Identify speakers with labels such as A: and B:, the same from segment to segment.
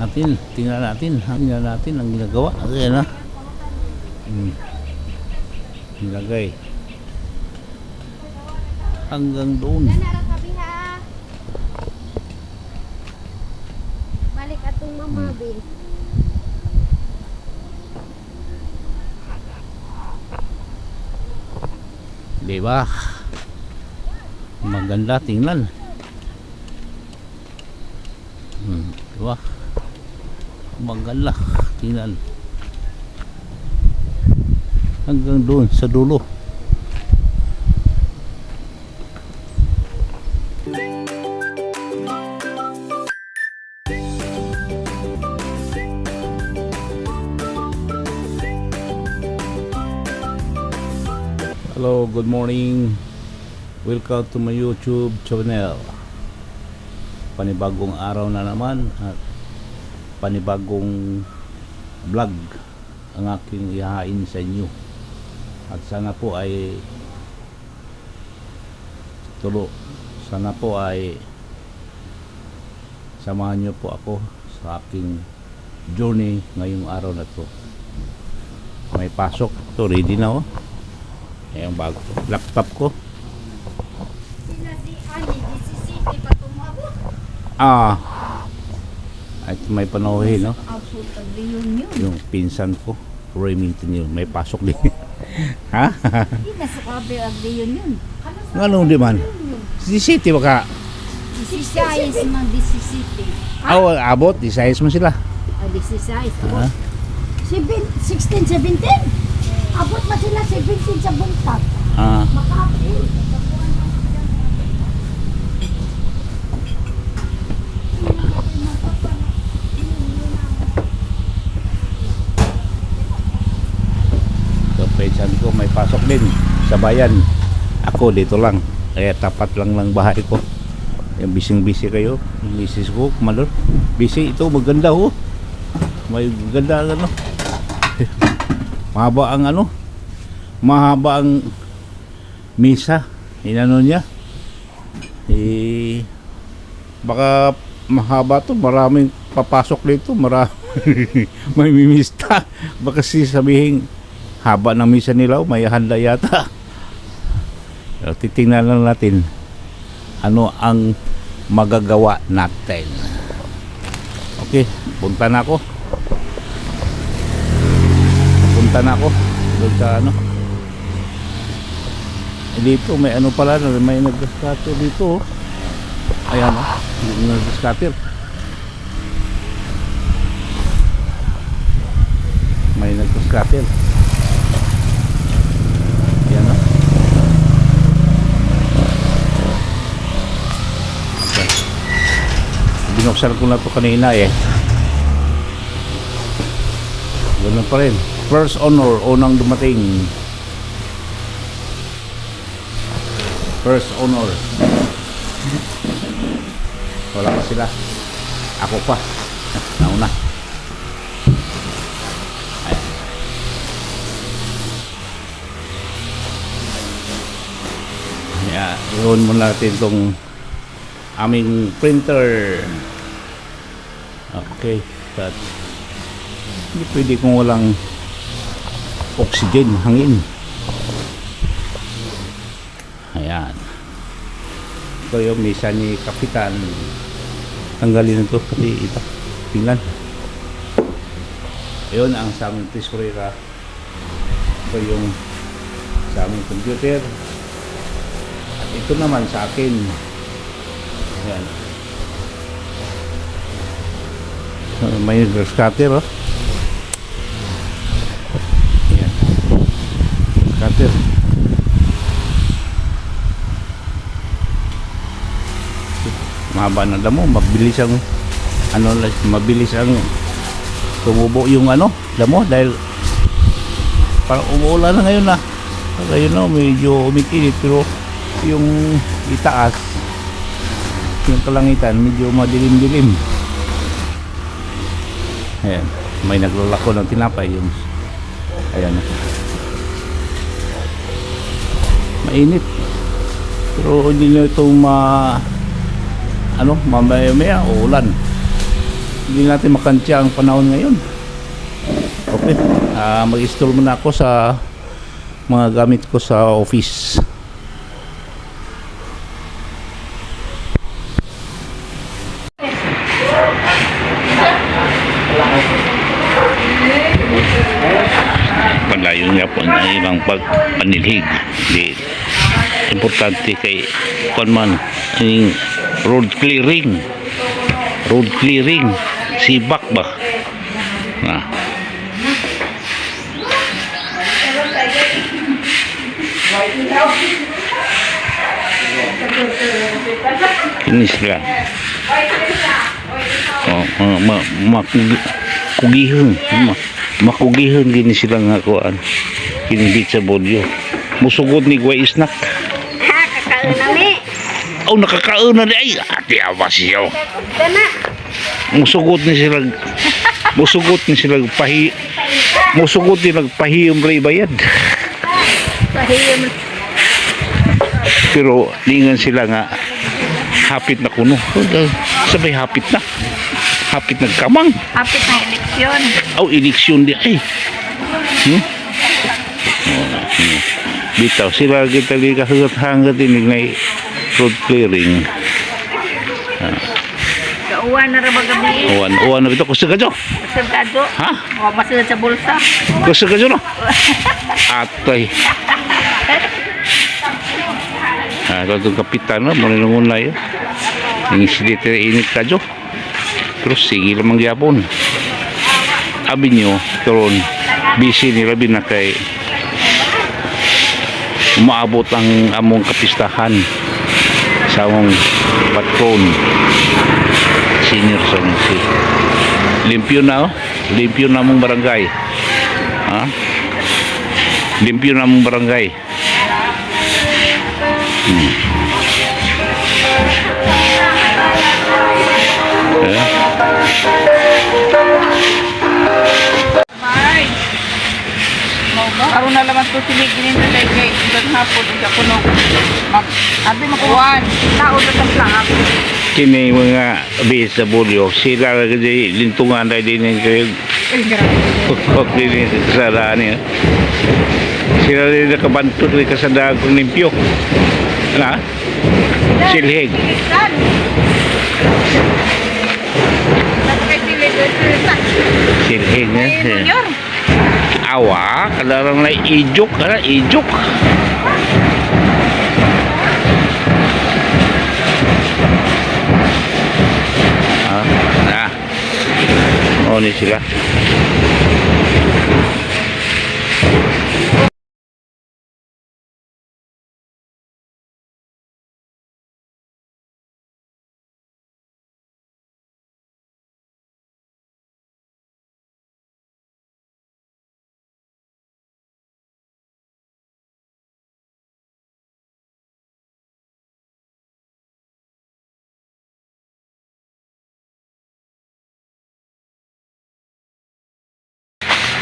A: tingnan natin ang ginagawa. Ayan na. Nilagay hanggang doon.
B: Balik atong mamabil.
A: Diba? Maganda tingnan. Diba? Maganda tingnan. Hanggang doon sa dulo. Hello, good morning. Welcome to my YouTube channel. Panibagong araw na naman at panibagong vlog ang aking ihahain sa inyo. At sana po ay samahan nyo po ako sa aking journey ngayong araw na to. May pasok to, ready na oh. Ayan bago laptop ko.
B: Sila si Ani, di pa tumabot.
A: At may panauhin no.
B: Output of reunion.
A: Yung pinsan ko, Remington yun, may pasok din. Ha?
B: Hindi na sa kabe of reunion.
A: Ano di man? Si City baka.
B: Si size man di si City.
A: Abot, di size mo sila.
B: Di si size. 16, 17. Abot man sila 17 sa buntag. Makapil.
A: So, pinsan ko may pasok din sa bayan. Ako dito lang. Kaya tapat lang ng bahay ko. Yung busy kayo. Yung misis ko, kumalor. Busy ito, maganda oh. May ganda ano. Mahaba ang misa. Inano niya. Baka mahaba to, maraming papasok dito, may mimista. Baka sabihin haba ng misa nila, may handa yata. Pero titingnan lang natin ano ang magagawa natin. Okay, punta na ako doon sa ano. Dito may ano pala, may nag-scatter dito oh. Ayan oh, nag-scatter. May nag-scatter. Ayan oh. Okay. Binuksan ko na to kanina eh. Ganun pa rin. First honor, unang dumating. First honor. Wala pa sila. Ako pa. Nauna. Ayan. Yeah, iyon muna natin itong aming printer. Okay. Hindi pwede kung walang oxygen, hangin. Ayan. Ito yung misa ni Kapitan. Tanggalin ito pati ito. Tingnan. Ayun ang sa aming tesorera. Ito yung sa aming computer. At ito naman sa akin. Ayan. May scatter oh. Scatter. Mahaba na damo, mabilis ang tumubo yung damo dahil parang umuulan na ngayon na. Ngayon na medyo umikinit pero yung itaas, yung kalangitan medyo madilim-dilim. Ayan, may naglalako ng tinapay yung ayan. Mainit. Pero hindi na ito mamaya-maya uulan. hindi natin makantya ang panahon ngayon. Okay, mag-install muna ako sa mga gamit ko sa office. Palayo nga po na ibang pagpanilhig. Di importante kay kunman ang road clearing, sibak ba na kinis lang makugihon gini sila nga kuan kinibit sa bodyo musugod ni Guay Isnak
B: Kakalo nami.
A: nakakaon na di ay ati awas siya
B: Dana.
A: musugod ni sila pahiyom ray bayad
B: Pahiyom.
A: pero lingan sila nga hapit na kuno sabay hapit nagkamang
B: Hapit ng eleksyon.
A: eleksyon di ay bitaw sila kita di kahangat din na road clearing
B: Kauwan na rabag gabi.
A: uwan na bitaw kusa ka jo
B: Sabado.
A: ha
B: O masunod sa bulsa.
A: kusa ka jo no atay itong kapitan na muna nung yun yung silita init ka jo pero sige lamang gyapon abi nyo karon busy nila binakay umaabot ang among kapistahan sa among patron senior sa si limpyo na among barangay limpyo na among barangay
B: May. Karon na laman ko siliginin na kay ilang hapon sa kunog. Abi makuwan. Tao na sa plak.
A: kini mga BSW sila lagi lintungan dahil din kayo din kasadaan niya sila rin nakabantot rin kasadaan kong limpyo na silhig silhig na awa kalarang na ijuk ni sila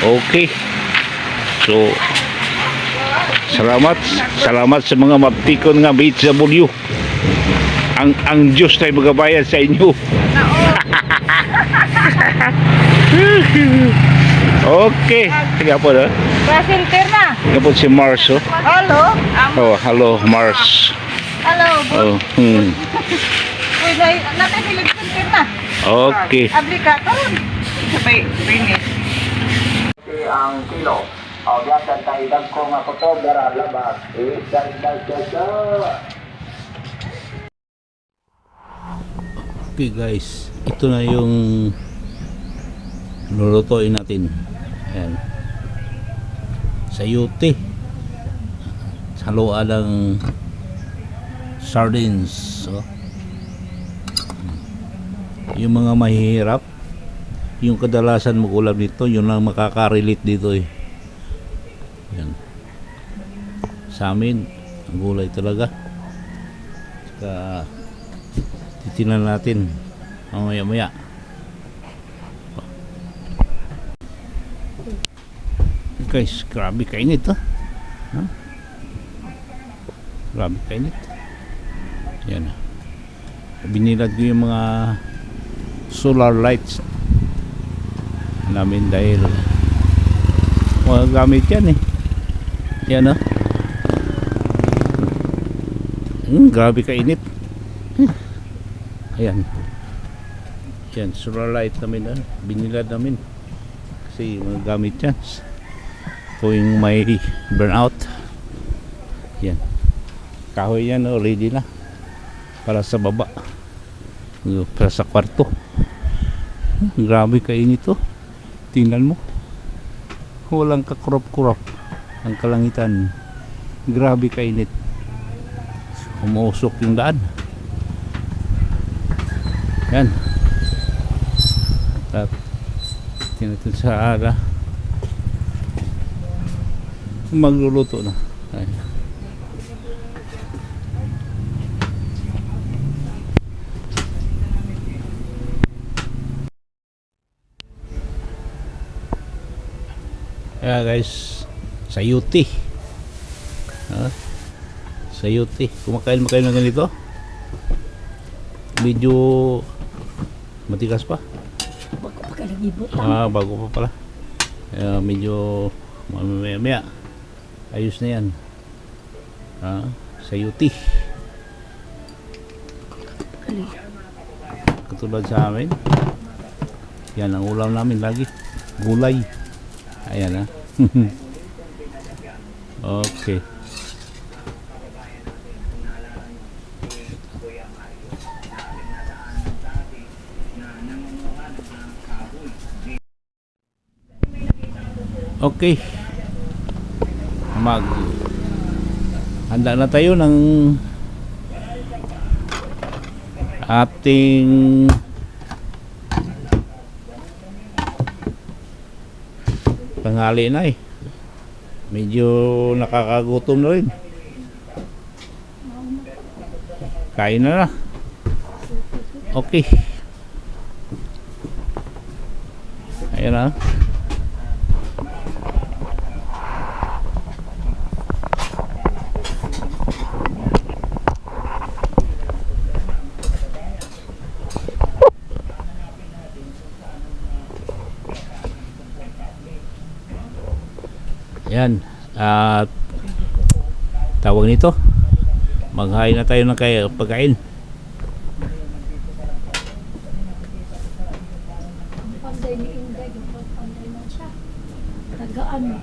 A: okay so salamat sa mga maptikon nga BHW ang Diyos tayo magabayan sa inyo okay sige po na
B: Filter na.
A: kapag si Mars
B: Hello.
A: hello Mars
B: Hello.
A: hmm.
B: Uy, natin filter na.
A: Okay
B: Ablika karon. Sabay rinit.
C: Ang kilo. O biyasan tayo dagko nga kuto dara labas.
A: okay guys ito na yung lulutuin natin ayan sayote haluan ng sardines yung mga mahihirap yung kadalasan mag-ulam nito yun lang makaka-relate dito yan sa amin ang gulay talaga saka titinan natin mamaya guys grabe kainit grabe kainit yan binilad ko yung mga solar lights namin dahil mga gamit yan eh. Yan oh. Grabe kainit. Ayan. Yan, solar light namin ah. Binilad namin. Kasi mga gamit yan. Kung may burnout. Yan. Kahoy yan oh, ready na. Para sa baba. Para sa kwarto. Grabe kainit oh. Tingnan mo. Walang kakurap-kurap ang kalangitan. Grabe kainit. Umuusok yung daan. Yan. At tinatin sa ara. Magluluto na. Ay. Kaya guys, sayuti. Sayuti. Kumakain mo ng ganito? Medyo matigas pa.
B: Bago pa kalagibot.
A: Bago pa pala. Kaya medyo maya. Ayos na yan. Sayuti. Katulad sa amin. Yan ang ulam namin lagi. Gulay. Ayan ha. Okay. Okay. Handa na tayo ng ating tanghali na eh. Medyo nakakagutom na rin. Kain na. Okay. Ayan na. Yan. At tawag nito, maghain na tayo ng pagkain.
B: Panday ni Inday, panday na siya.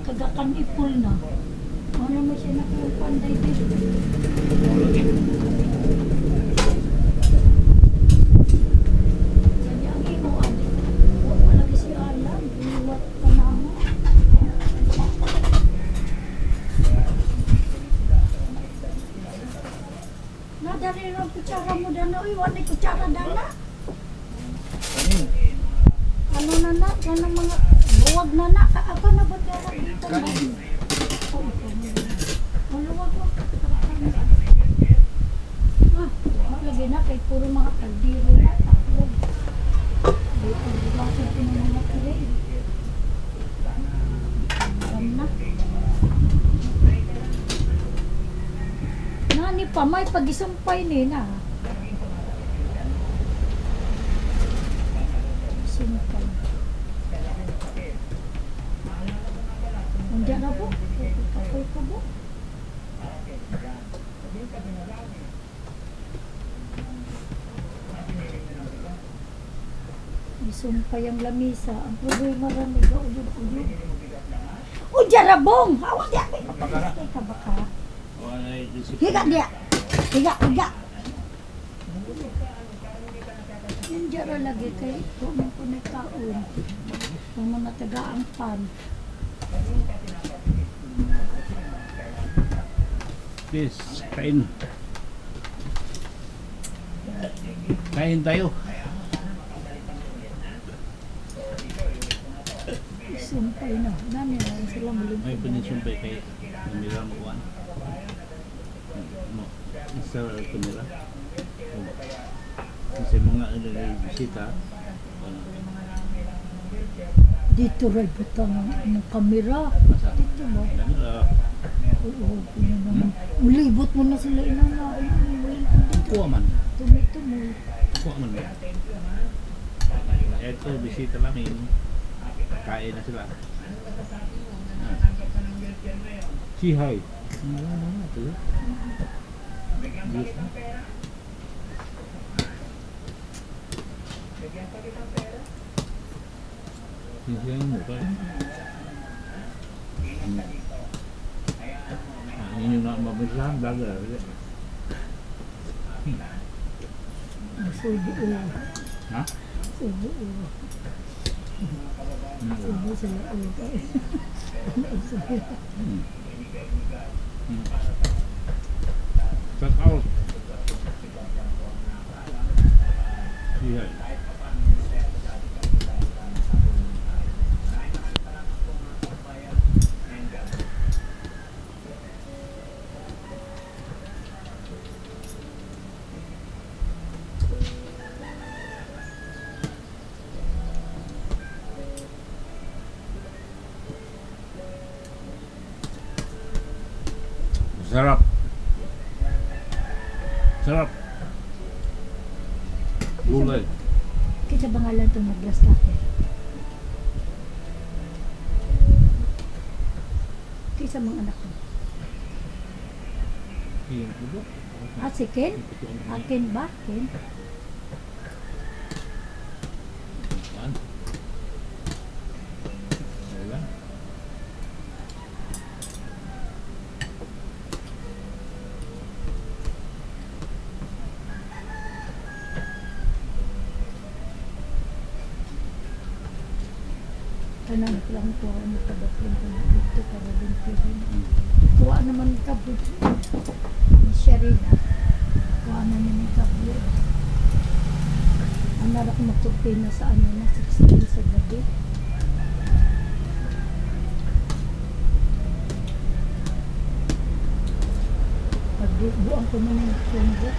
B: Kagakan ipul na. Ano mo siya panday dito? Sabi ang inuan. Wala kasi alam. Iwat pa naman. Nadali lang kutsara mo dana. Uy, wala kutsara dana. Ano na na? Yan ang mga luwag na na. Ako na ba dara dito na? Maluwag mo. Lagi na kay puro mga kaldiro na. Taklo. Dito lang sa mga kare. Alam na. Nani pa, may pag-isumpay nila. Isumpay. Nandiyan na po. Kapoy po po. Isumpay ang lamisa. Ang problema rin ni Gaulog-ulog. O, jarabong! Hawak diya! Teka baka. Higa dia. Higa. Yung jara lagi kay kung po may kaon. Kung mga taga-ang pan.
A: Please, kain. Kain tayo.
B: Sumpay na. Dami na sila mulim.
A: May pinisumpay kay Namira Makuan. Isa ko nila. Kasi mga bisita.
B: Dito rin butang ng kamera. Dito mo. Oo, yun naman. Ulibot mo na sila inana.
A: Kuha man.
B: Tumito mo.
A: Kuha man. Ito, bisita namin. Kain na sila. Sihay. Sihay mo ka. Ini nak mabisang dagar.
B: Subo ulo.
A: Ha?
B: Subo ulo. Subo sila ulo kayo.
A: Check out. Sihay. Sarap. Sarap. Gulay.
B: Kita bangalan itong nag-glass cutter. Kisa mga anak ko.
A: Iyan ko ba?
B: Si Ken? Ken ba? Ken?
A: Saan? Wala.
B: Kanan ko lang po ako nagtabatlong ko na dito para din po rin. Kuha naman yung kabut. Siya rin. Kuha na naman yung kabut. Ang narak magtugpin na sa ano na 16 sa gabi. Pagbuang ko naman yung Congo.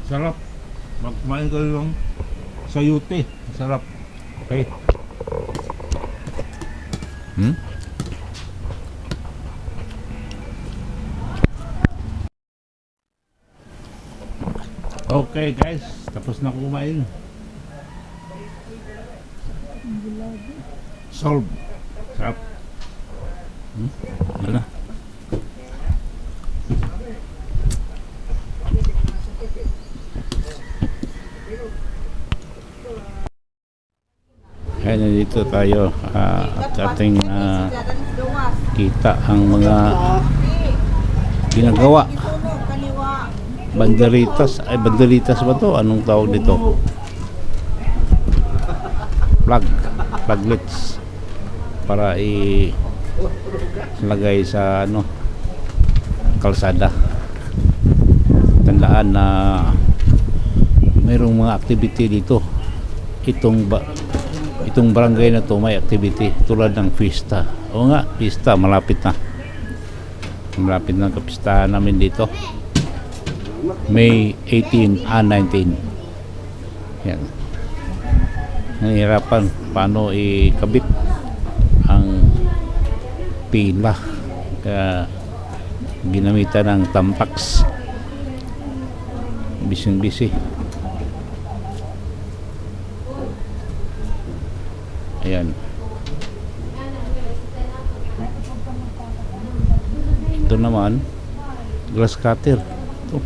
A: Sarap. Magkumain kayo ng sayute. Sarap. Okay. Okay guys, tapos na kumain. Solve. Sarap. Ano? Kaya nandito tayo at ating kita ang mga ginagawa. Banderitas, ay banderitas ba to? Anong tawag dito? Flaglets para ilagay sa ano kalsada. Tandaan na mayroong mga activity dito. Itong barangay na to may activity tulad ng fiesta. O nga, fiesta malapit na. Malapit na kapistahan namin dito. May 18 and 19. Yan. Nahihirapan paano ikabit ang pila. Kaya ginamitan ng tampax. Bising-bisi. Ayan. Ito naman glass cutter. Ito.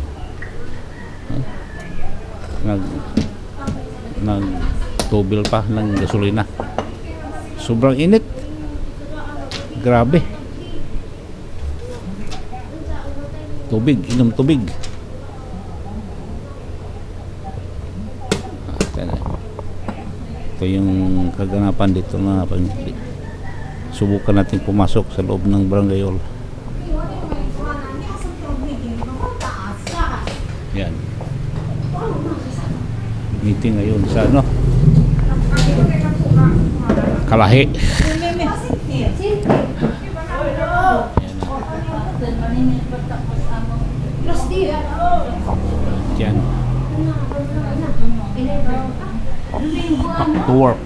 A: Nag-tubil pa ng gasolina. Sobrang init. Grabe. Tubig, inom tubig. Ito yung kaganapan dito na subukan natin pumasok sa loob ng barangay hall. Yan. Meeting ngayon sa ano? kalahi. Yan. To work.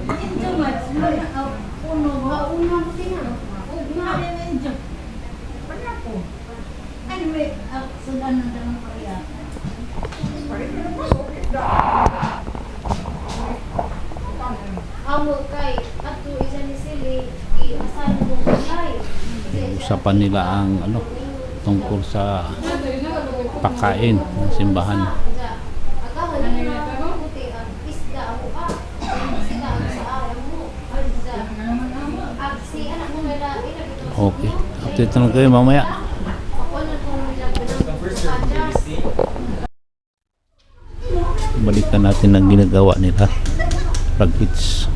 A: Usapan nila ang ano tungkol sa pagkain ng simbahan. Okay. Update na lang kayo mamaya. Balikan natin ang ginagawa nila. Rag-hits.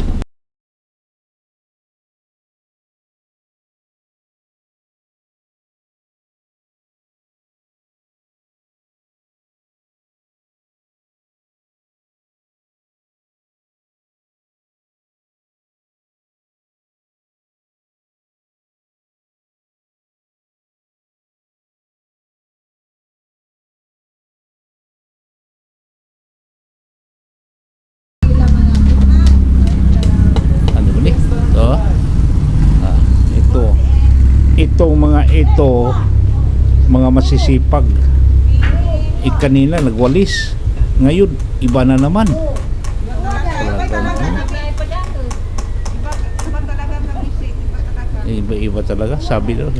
A: Ano ba ni? Ito. Itong mga ito, mga masisipag. Kanina nagwalis. Ngayon, iba na naman. Iba talaga, sabi daw.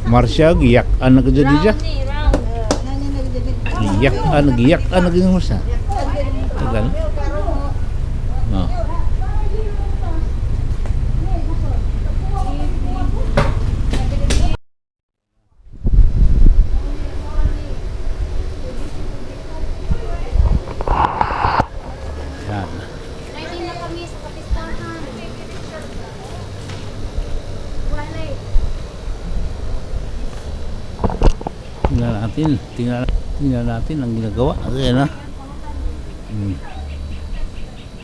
A: Marsha, giyak-an na kadya di dya. Giyak-an na ganyan mo siya. Tagal. Oh. Yan.
D: Ready na kami sa kapistahan. Walay.
A: Tingnan natin ang ginagawa. Ayan na.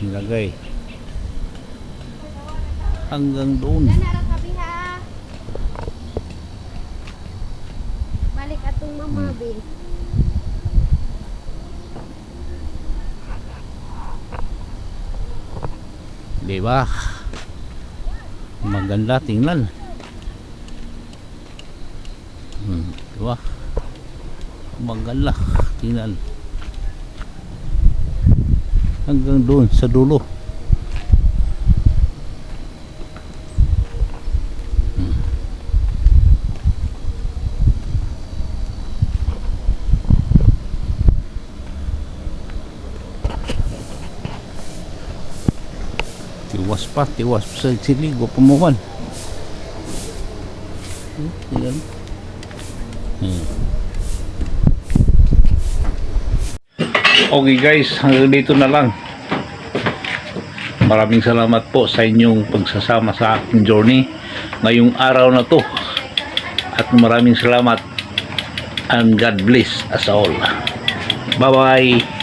A: Nilagay. Hanggang doon.
D: Nanara kami ha. Balik atong mamabi.
A: Diba? Maganda tingnan. Diba? Maganda tingnan. Hanggang doon sa dulo. Tiwas pa sa sili, gwa pamukan. Tingnan. Okay guys, hanggang dito na lang. Maraming salamat po sa inyong pagsasama sa aking journey ngayong araw na to. At maraming salamat and God bless us all. Bye bye.